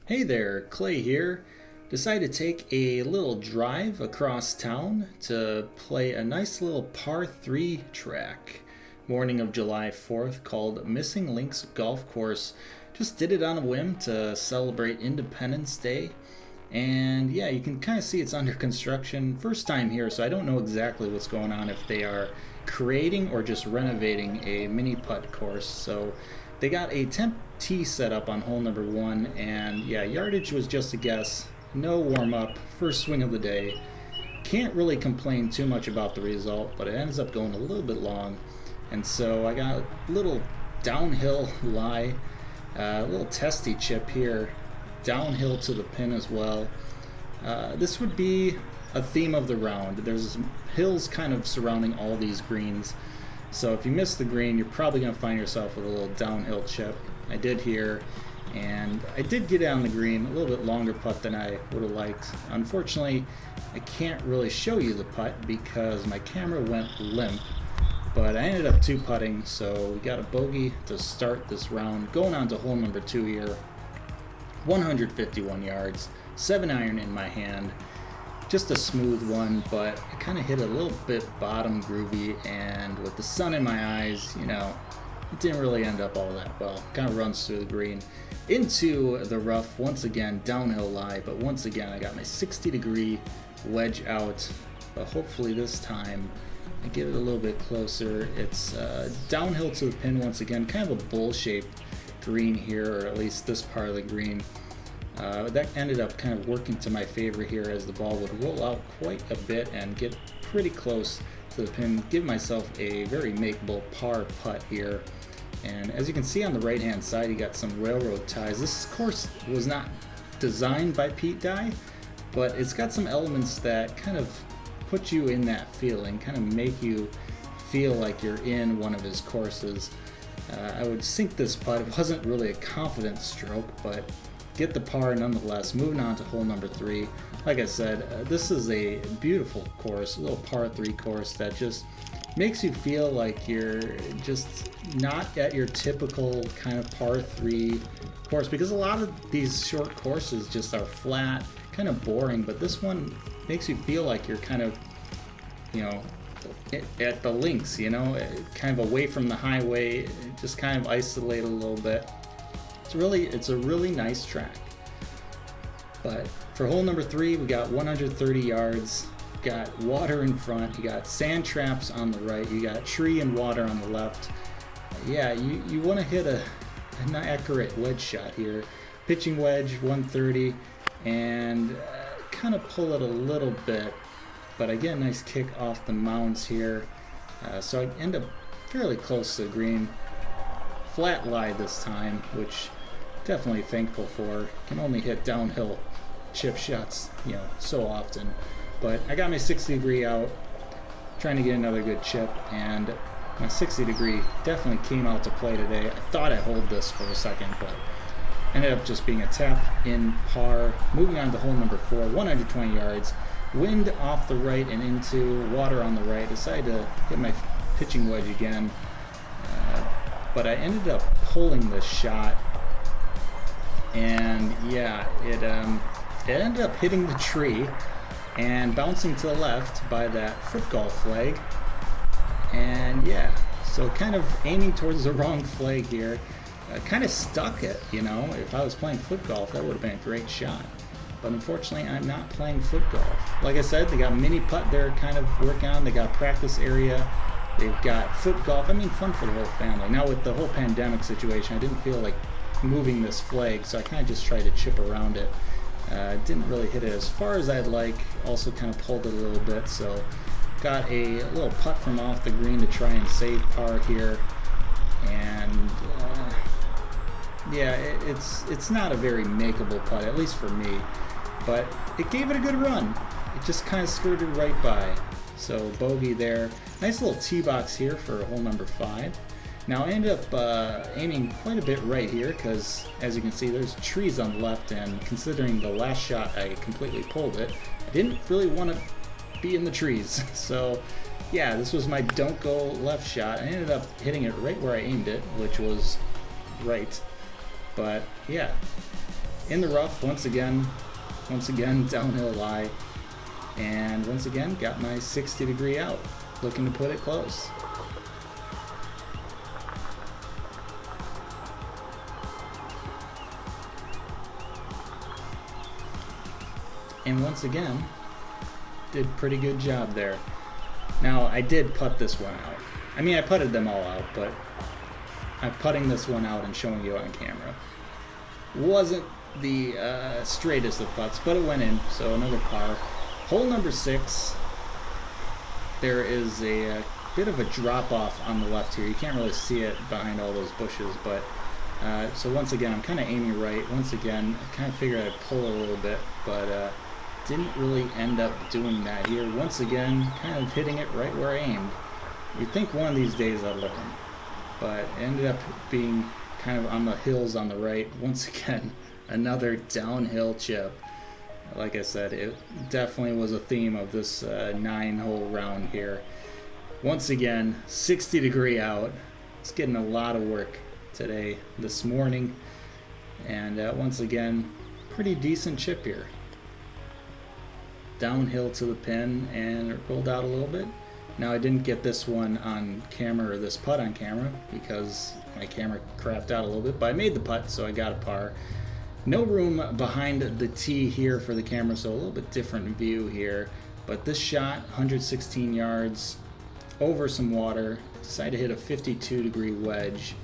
Hey there, Clay here. Decided to take a little drive across town to play a nice little par 3 track. Morning of July 4th called Missing Links Golf Course. Just did it on a whim to celebrate Independence Day. And yeah, you can kind of see it's under construction. First time here, so I don't know exactly what's going on, if they are creating or just renovating a mini putt course. So they got a temp tee set up on hole number 1, and yeah, yardage was just a guess. No warm up, first swing of the day. Can't really complain too much about the result, but it ends up going a little bit long. And so I got a little downhill lie, a little testy chip here, downhill to the pin as well. This would be a theme of the round. There's hills kind of surrounding all these greens. So if you miss the green, you're probably going to find yourself with a little downhill chip. I did here, and I did get it on the green, a little bit longer putt than I would have liked. Unfortunately, I can't really show you the putt because my camera went limp, but I ended up 2-putting, so we got a bogey to start this round. Going on to hole number 2 here, 151 yards, 7-iron in my hand. Just a smooth one, but I kind of hit a little bit bottom groovy, and with the sun in my eyes, it didn't really end up all that well. Kind of runs through the green into the rough. Once again, downhill lie, but once again, I got my 60-degree wedge out, but hopefully this time I get it a little bit closer. It's downhill to the pin once again, kind of a bowl-shaped green here, or at least this part of the green. That ended up kind of working to my favor here, as the ball would roll out quite a bit and get pretty close to the pin, give myself a very makeable par putt here. And as you can see on the right hand side, you got some railroad ties. This course was not designed by Pete Dye, but it's got some elements that kind of put you in that feeling, kind of make you feel like you're in one of his courses. I would sink this putt. It wasn't really a confident stroke, but get the par nonetheless. Moving on to hole number 3. Like I said, this is a beautiful course, a little par 3 course that just makes you feel like you're just not at your typical kind of par 3 course, because a lot of these short courses just are flat, kind of boring, but this one makes you feel like you're kind of, at the links, kind of away from the highway, just kind of isolated a little bit. It's a really nice track. But for hole number 3, we got 130 yards, got water in front, you got sand traps on the right, you got tree and water on the left. Yeah, you want to hit an accurate wedge shot here. Pitching wedge 130, and kind of pull it a little bit, but I get a nice kick off the mounds here. So I end up fairly close to the green. Flat lie this time, which definitely thankful for. Can only hit downhill chip shots, so often. But I got my 60-degree out, trying to get another good chip, and my 60-degree definitely came out to play today. I thought I holed this for a second, but ended up just being a tap in par. Moving on to hole number 4, 120 yards. Wind off the right and into water on the right. Decided to hit my pitching wedge again. But I ended up pulling this shot, and yeah, it ended up hitting the tree and bouncing to the left by that foot golf flag. And yeah, so kind of aiming towards the wrong flag here. Kind of stuck it, If I was playing foot golf, that would have been a great shot. But unfortunately, I'm not playing foot golf. Like I said, they got mini putt there kind of working on. They got practice area. They've got foot golf. I mean, fun for the whole family. Now with the whole pandemic situation, I didn't feel like moving this flag, so I kind of just tried to chip around it. Didn't really hit it as far as I'd like. Also kind of pulled it a little bit, so got a little putt from off the green to try and save par here. And yeah, it's not a very makeable putt, at least for me, but it gave it a good run. It just kind of skirted right by. So bogey there. Nice little tee box here for hole number 5. Now I ended up aiming quite a bit right here, because as you can see, there's trees on the left, and considering the last shot I completely pulled it, I didn't really want to be in the trees. So yeah, this was my don't go left shot. I ended up hitting it right where I aimed it, which was right. But yeah, in the rough once again downhill lie, and once again got my 60-degree out, looking to put it close. And once again, did pretty good job there. Now, I did putt this one out. I mean, I putted them all out, but I'm putting this one out and showing you on camera. Wasn't the straightest of putts, but it went in, so another par. Hole number 6, there is a bit of a drop-off on the left here. You can't really see it behind all those bushes, but so once again, I'm kind of aiming right. Once again, I kind of figured I'd pull a little bit, but didn't really end up doing that here. Once again, kind of hitting it right where I aimed. You'd think one of these days I'd learn, but it ended up being kind of on the hills on the right. Once again, another downhill chip. Like I said, it definitely was a theme of this 9-hole round here. Once again, 60-degree out. It's getting a lot of work today, this morning, and once again, pretty decent chip here. Downhill to the pin, and it rolled out a little bit. Now, I didn't get this one on camera, or this putt on camera, because my camera crapped out a little bit, but I made the putt, so I got a par. No room behind the tee here for the camera, so a little bit different view here. But this shot, 116 yards, over some water. Decided to hit a 52-degree wedge,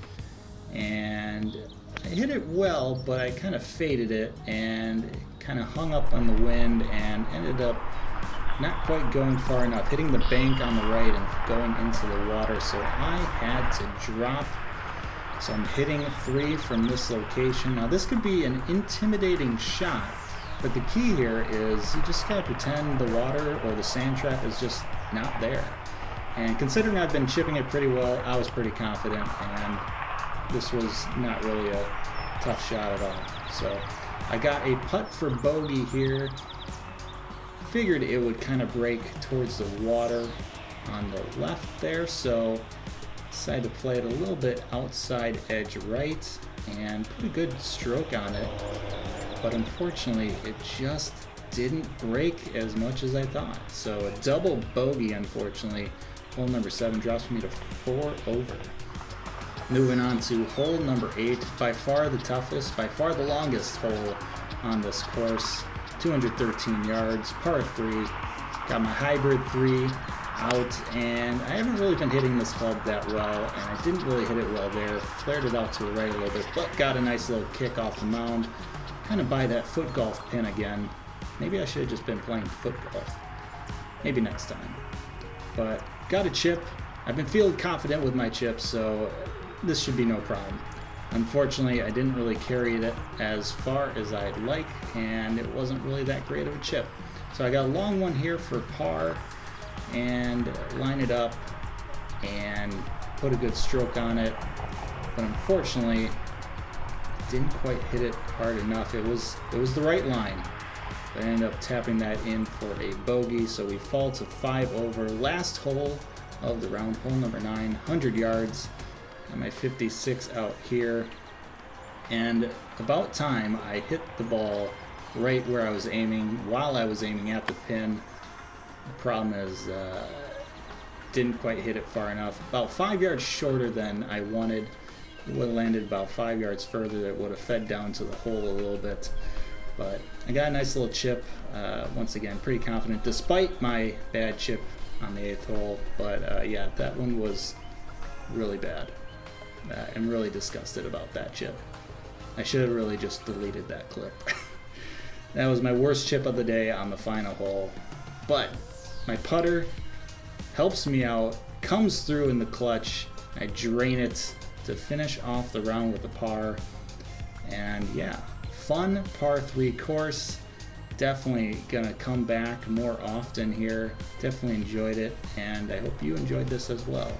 and I hit it well, but I kind of faded it, and it kind of hung up on the wind, and ended up not quite going far enough, hitting the bank on the right and going into the water, so I had to drop. So I'm hitting 3 from this location. Now, this could be an intimidating shot, but the key here is you just gotta pretend the water or the sand trap is just not there. And considering I've been chipping it pretty well, I was pretty confident, and this was not really a tough shot at all. So I got a putt for bogey here. Figured it would kind of break towards the water on the left there, so decided to play it a little bit outside edge right and put a good stroke on it, but unfortunately it just didn't break as much as I thought. So a double bogey, unfortunately. Hole number 7 drops me to 4 over. Moving on to hole number 8, by far the toughest, by far the longest hole on this course. 213 yards, par 3. Got my hybrid 3 out, and I haven't really been hitting this club that well, and I didn't really hit it well there. Flared it out to the right a little bit, but got a nice little kick off the mound. Kind of by that foot golf pin again. Maybe I should have just been playing foot golf. Maybe next time. But got a chip. I've been feeling confident with my chips, so this should be no problem. Unfortunately, I didn't really carry it as far as I'd like, and it wasn't really that great of a chip. So I got a long one here for par, and line it up and put a good stroke on it. But unfortunately, didn't quite hit it hard enough. It was the right line. I ended up tapping that in for a bogey, so we fall to 5 over. Last hole of the round, hole number 9, 100 yards. Got my 56 out here, and about time I hit the ball right where I was aiming, while I was aiming at the pin. The problem is, didn't quite hit it far enough. About 5 yards shorter than I wanted. It would have landed about 5 yards further. That would have fed down to the hole a little bit. But I got a nice little chip. Once again, pretty confident, despite my bad chip on the 8th hole. But yeah, that one was really bad. I'm really disgusted about that chip. I should have really just deleted that clip. That was my worst chip of the day on the final hole. But my putter helps me out, comes through in the clutch. I drain it to finish off the round with a par. And yeah, fun par 3 course. Definitely gonna come back more often here. Definitely enjoyed it, and I hope you enjoyed this as well.